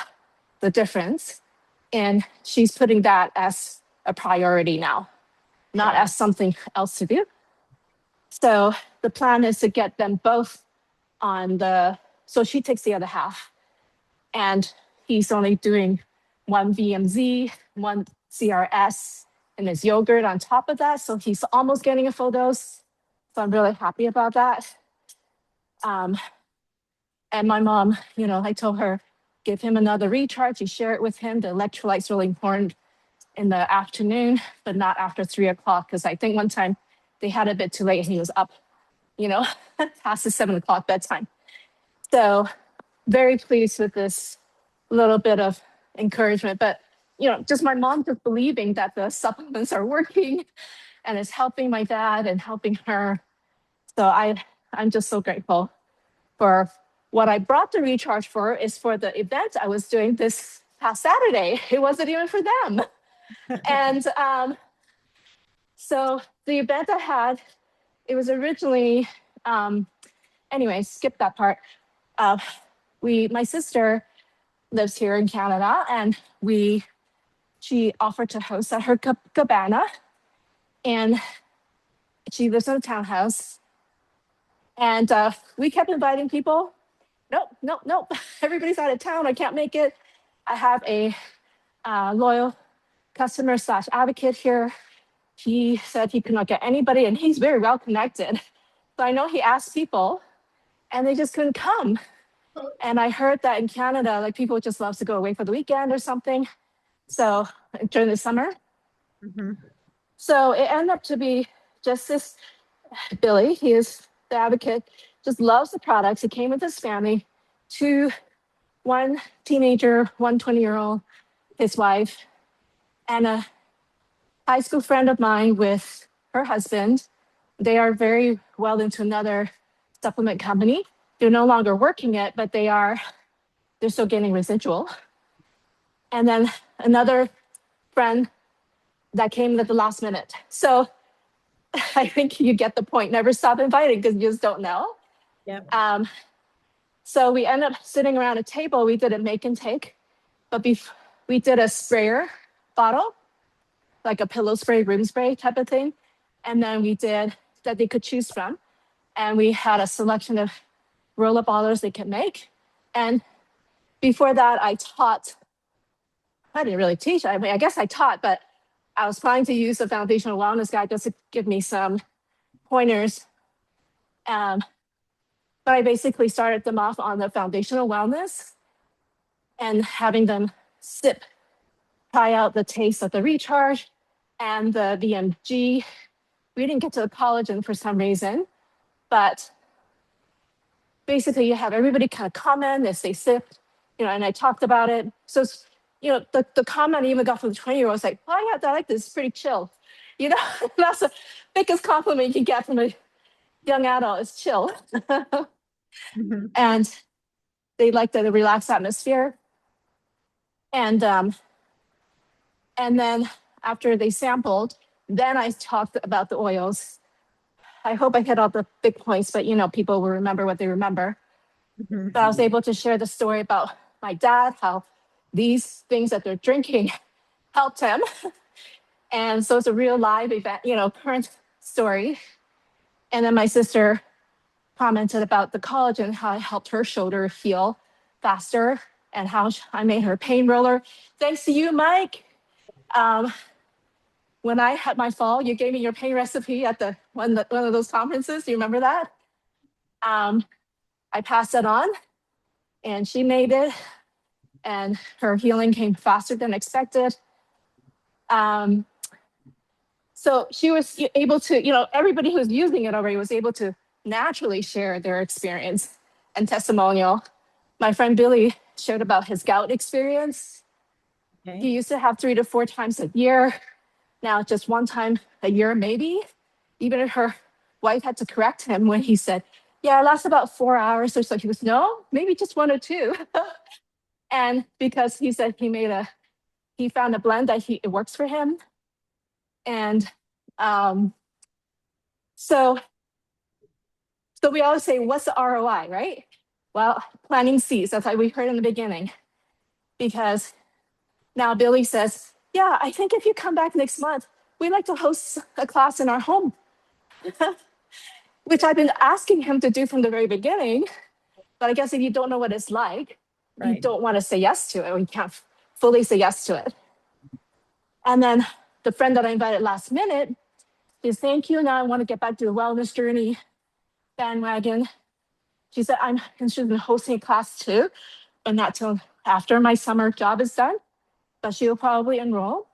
the difference and she's putting that as a priority now, not as something else to do. So the plan is to get them both so she takes the other half and he's only doing one VMZ, one CRS, and his yogurt on top of that. So he's almost getting a full dose. So I'm really happy about that. And my mom, I told her, give him another recharge. You share it with him. The electrolyte's really important in the afternoon, but not after 3:00. Because I think one time they had a bit too late and he was up, past the 7:00 bedtime. So very pleased with this little bit of encouragement. But, just my mom just believing that the supplements are working and it's helping my dad and helping her. So I'm just so grateful for what I brought the recharge for is for the event I was doing this past Saturday. It wasn't even for them. And so the event I had, it was originally, anyway, skip that part. My sister lives here in Canada and she offered to host at her cabana and she lives in a townhouse. And we kept inviting people. Nope. Everybody's out of town. I can't make it. I have a loyal customer / advocate here. He said he could not get anybody and he's very well connected. So I know he asked people and they just couldn't come. And I heard that in Canada, like people just love to go away for the weekend or something. So during the summer. Mm-hmm. So it ended up to be just this Billy, he is the advocate, just loves the products. He came with his family, one teenager, one 20-year-old, his wife, and a high school friend of mine with her husband. They are very well into another supplement company. They're no longer working it, but they're still getting residual. And then another friend that came at the last minute. So I think you get the point. Never stop inviting because you just don't know. Yep. So we ended up sitting around a table. We did a make and take, but we did a sprayer bottle, like a pillow spray, room spray type of thing. And then we did that they could choose from. And we had a selection of roll-up bottles they could make. And before that, I didn't really teach. I mean, I guess I taught, but I was planning to use the foundational wellness guide just to give me some pointers. But I basically started them off on the foundational wellness and having them try out the taste of the recharge and the VMG. We didn't get to the collagen for some reason, but basically you have everybody kind of comment as they sip, and I talked about it. So, the comment I even got from the 20-year-old was like, oh yeah, I like this, it's pretty chill. That's the biggest compliment you can get from a young adult is chill. And they like the relaxed atmosphere. And then after they sampled, then I talked about the oils. I hope I hit all the big points, but people will remember what they remember. But I was able to share the story about my dad, how these things that they're drinking helped him. And so it's a real live event, current story. And then my sister commented about the collagen, how it helped her shoulder heal faster, and how I made her pain roller. Thanks to you, Mike. When I had my fall, you gave me your pain recipe at one of those conferences. Do you remember that? I passed it on, and she made it, and her healing came faster than expected. So she was able to, everybody who's using it already was able to naturally share their experience and testimonial. My friend Billy shared about his gout experience. Okay. He used to have 3 to 4 times a year. Now just 1 time a year, maybe. Even her wife had to correct him when he said, yeah, it lasts about 4 hours or so. He goes, no, maybe just 1 or 2. And because he said he found a blend that it works for him. And so we always say, what's the ROI, right? Well, planting seeds, that's why we heard in the beginning. Because now Billy says, yeah, I think if you come back next month, we'd like to host a class in our home, which I've been asking him to do from the very beginning. But I guess if you don't know what it's like, you don't want to say yes to it, or you can't fully say yes to it. And then the friend that I invited last minute is, thank you, now I want to get back to the wellness journey bandwagon. She said, I'm interested in hosting a class too, but not till after my summer job is done, but she'll probably enroll.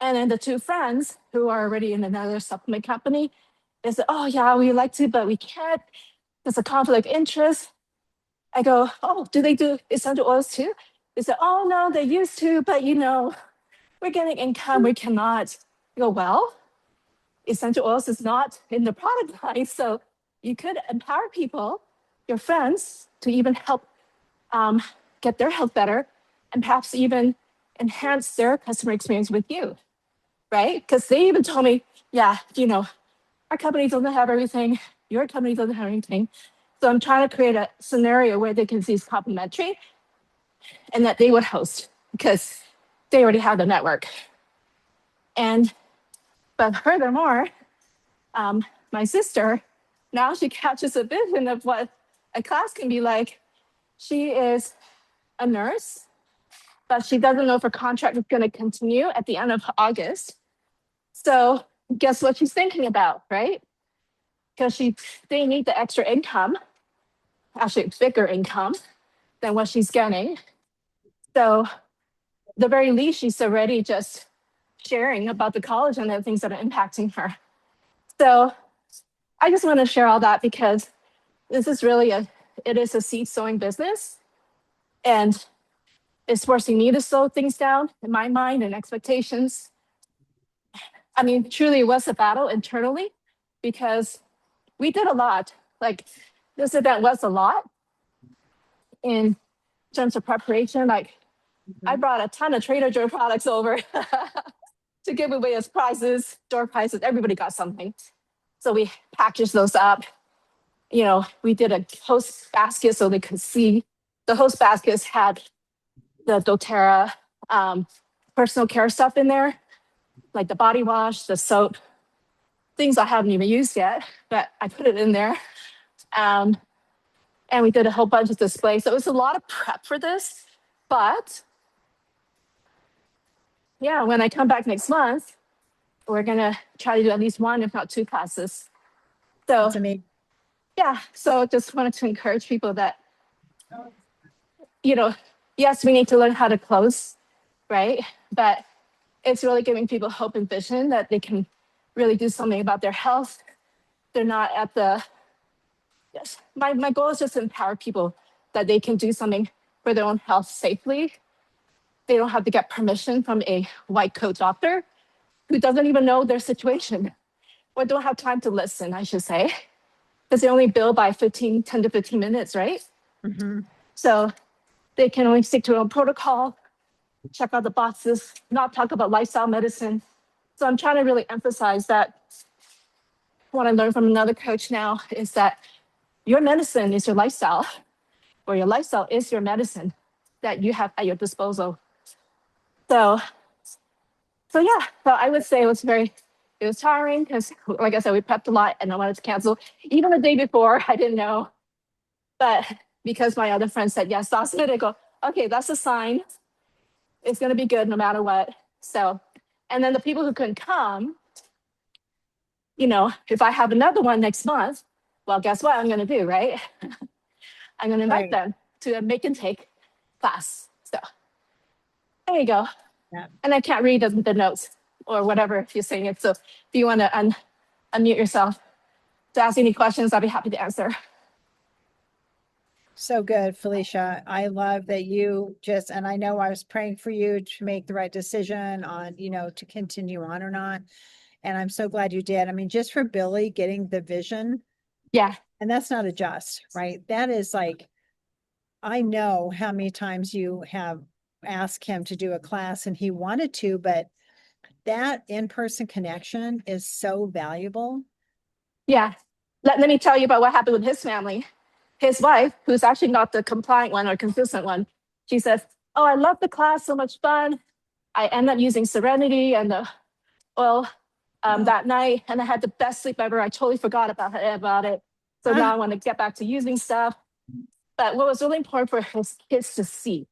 And then the 2 friends who are already in another supplement company, they said, oh yeah, we like to, but we can't. There's a conflict of interest. I go, oh, do they do essential oils too? They said, oh no, they used to, but we're getting income, we cannot. I go, well, essential oils is not in the product line, so you could empower people, your friends, to even help get their health better, and perhaps even enhance their customer experience with you, right? Because they even told me, yeah, our company doesn't have everything, your company doesn't have anything. So I'm trying to create a scenario where they can see it's complementary and that they would host because they already have the network. But furthermore, my sister, now she catches a vision of what a class can be like. She is a nurse, but she doesn't know if her contract is going to continue at the end of August. So guess what she's thinking about, right? Because they need the extra income, actually bigger income than what she's getting. So the very least, she's already just sharing about the college and the things that are impacting her. So I just want to share all that because this is really it is a seed sowing business, and it's forcing me to slow things down in my mind and expectations. I mean, truly it was a battle internally because we did a lot. Like this event was a lot in terms of preparation. Like I brought a ton of Trader Joe products over to give away as prizes, door prizes. Everybody got something. So we packaged those up. We did a host basket so they could see. The host baskets had the doTERRA personal care stuff in there, like the body wash, the soap, things I haven't even used yet, but I put it in there. And we did a whole bunch of displays. So it was a lot of prep for this. But yeah, when I come back next month, we're going to try to do at least one, if not two classes. So That's amazing. yeah, so just wanted to encourage people that, yes, we need to learn how to close, right? But it's really giving people hope and vision that they can really do something about their health. They're not at the, yes, my goal is just to empower people that they can do something for their own health safely. They don't have to get permission from a white coat doctor who doesn't even know their situation or don't have time to listen, I should say, because they only bill by 10 to 15 minutes, right? Mm-hmm. So they can only stick to their own protocol, check out the boxes, not talk about lifestyle medicine. So I'm trying to really emphasize that what I learned from another coach now is that your medicine is your lifestyle, or your lifestyle is your medicine that you have at your disposal. So yeah, so I would say it was tiring because, like I said, we prepped a lot and I wanted to cancel. Even the day before, I didn't know. But because my other friend said yes last minute, I go, okay, that's a sign. It's going to be good no matter what. So, and then the people who couldn't come, if I have another one next month, well, guess what I'm going to do, right? I'm going to invite them to a make and take class. So there you go. Yeah. And I can't read the notes or whatever if you're saying it. So if you want to unmute yourself to ask any questions, I'll be happy to answer. So good, Felicia. I love that you and I know I was praying for you to make the right decision on, to continue on or not. And I'm so glad you did. I mean, just for Billy getting the vision. Yeah. And that's not a just, right? That is like, I know how many times you have asked him to do a class and he wanted to, but that in-person connection is so valuable. Yeah. Let me tell you about what happened with his family. His wife, who's actually not the compliant one or consistent one, she says, oh, I love the class, so much fun. I end up using Serenity and the oil that night, and I had the best sleep ever. I totally forgot about it. So now I want to get back to using stuff. But what was really important for his kids to see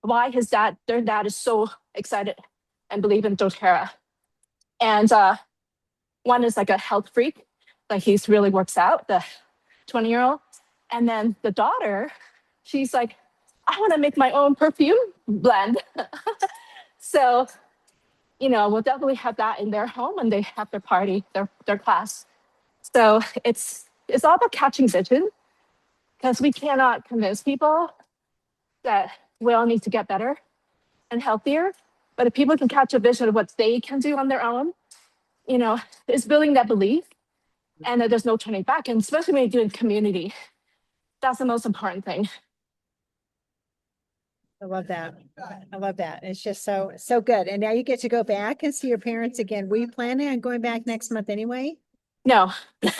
why their dad is so excited and believe in doTERRA. And one is like a health freak, like he's really works out, the 20-year-old. And then the daughter, she's like, I want to make my own perfume blend. So, we'll definitely have that in their home when they have their party, their class. So it's all about catching vision, because we cannot convince people that we all need to get better and healthier. But if people can catch a vision of what they can do on their own, it's building that belief and that there's no turning back. And especially when you're doing community, that's the most important thing. I love that. I love that. It's just so good. And now you get to go back and see your parents again. Were you planning on going back next month anyway? No. But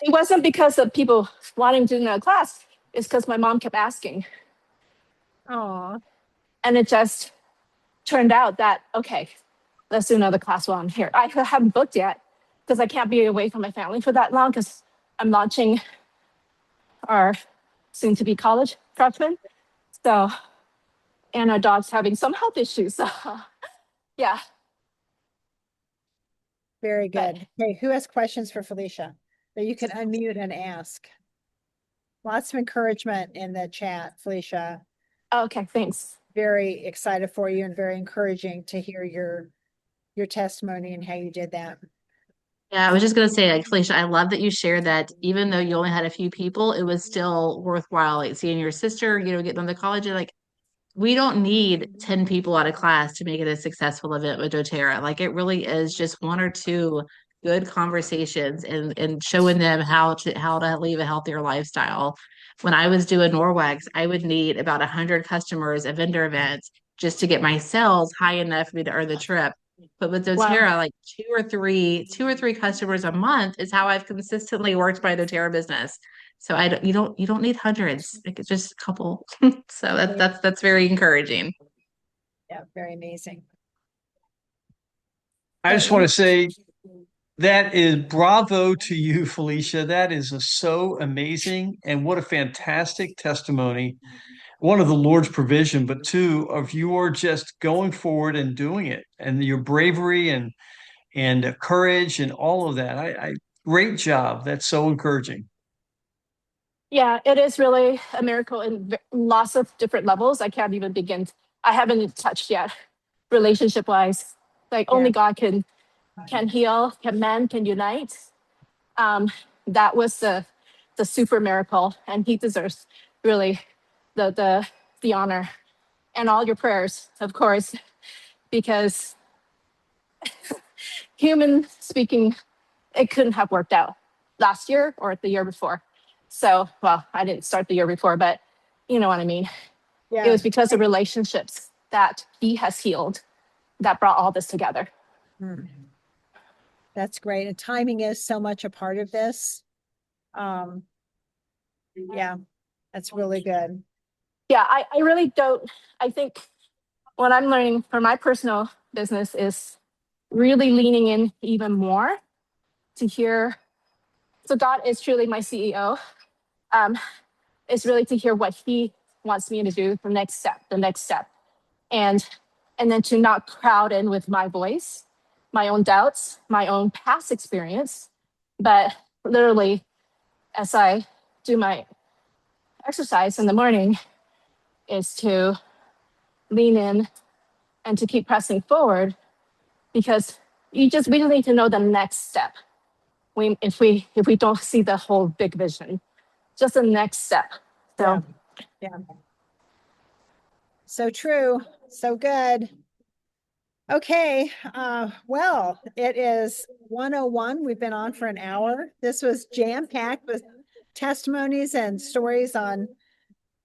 it wasn't because of people wanting to do a class. It's because my mom kept asking. Oh. And it just turned out that, okay, let's do another class while I'm here. I haven't booked yet because I can't be away from my family for that long because I'm launching our soon-to-be college freshman. So, and our dog's having some health issues. So, yeah. Very good. Okay, who has questions for Felicia that you can unmute and ask? Lots of encouragement in the chat, Felicia. Okay, thanks. Very excited for you and very encouraging to hear your testimony and how you did that. Yeah, I was just gonna say, like, Felicia, I love that you shared that even though you only had a few people, it was still worthwhile, like seeing your sister, getting them to college. And like, we don't need 10 people out of class to make it a successful event with doTERRA. Like, it really is just one or two good conversations and showing them how to live a healthier lifestyle. When I was doing Norwax, I would need about 100 customers at vendor events just to get my sales high enough for me to earn the trip. But with Wow. doTERRA, like two or three customers a month is how I've consistently worked my doTERRA business. So you don't need hundreds. Like it's just a couple. So that's very encouraging. Yeah, very amazing. I Okay, just want to say that is bravo to you, Felicia. That is so amazing. And what a fantastic testimony. One of the Lord's provision, but two of your just going forward and doing it and your bravery and courage and all of that. I great job. That's so encouraging. Yeah, it is really a miracle in lots of different levels. I can't even begin. I haven't touched yet, relationship wise. Like only God can heal, can mend, can unite. That was the super miracle, and He deserves really the honor and all your prayers, of course, because human speaking, it couldn't have worked out last year or the year before. So, well, I didn't start the year before, but you know what I mean. Yeah. It was because of relationships that He has healed that brought all this together. That's great. And timing is so much a part of this. Yeah, that's really good. Yeah, I really don't. I think what I'm learning for my personal business is really leaning in even more to hear. So God is truly my CEO. It's really to hear what He wants me to do, the next step, and then to not crowd in with my voice, my own doubts, my own past experience, but literally as I do my exercise in the morning, is to lean in and to keep pressing forward, because we just need to know the next step. If we don't see the whole big vision, just the next step. So Yeah. So true. So good. Okay. Well, it is 1:01. We've been on for an hour. This was jam-packed with testimonies and stories on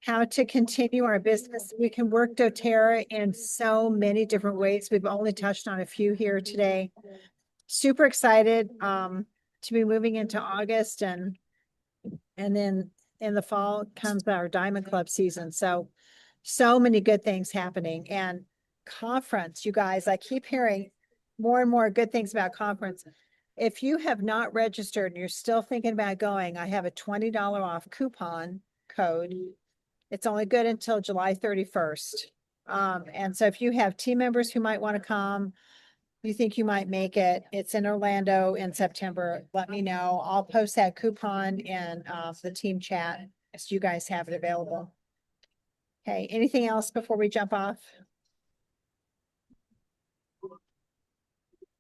how to continue our business. We can work doTERRA in so many different ways. We've only touched on a few here today. Super excited to be moving into August, and then in the fall comes our Diamond Club season. So many good things happening. And conference, you guys, I keep hearing more and more good things about conference. If you have not registered and you're still thinking about going, I have a $20 off coupon code. It's only good until July 31st. And so if you have team members who might want to come, you think you might make it, it's in Orlando in September, let me know. I'll post that coupon in the team chat so you guys have it available. Okay, anything else before we jump off?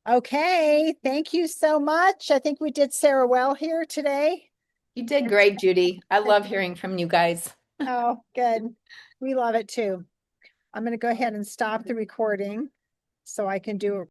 Okay, thank you so much. I think we did Sarah well here today. You did great, Judy. I love hearing from you guys. Oh, good. We love it too. I'm going to go ahead and stop the recording so I can do a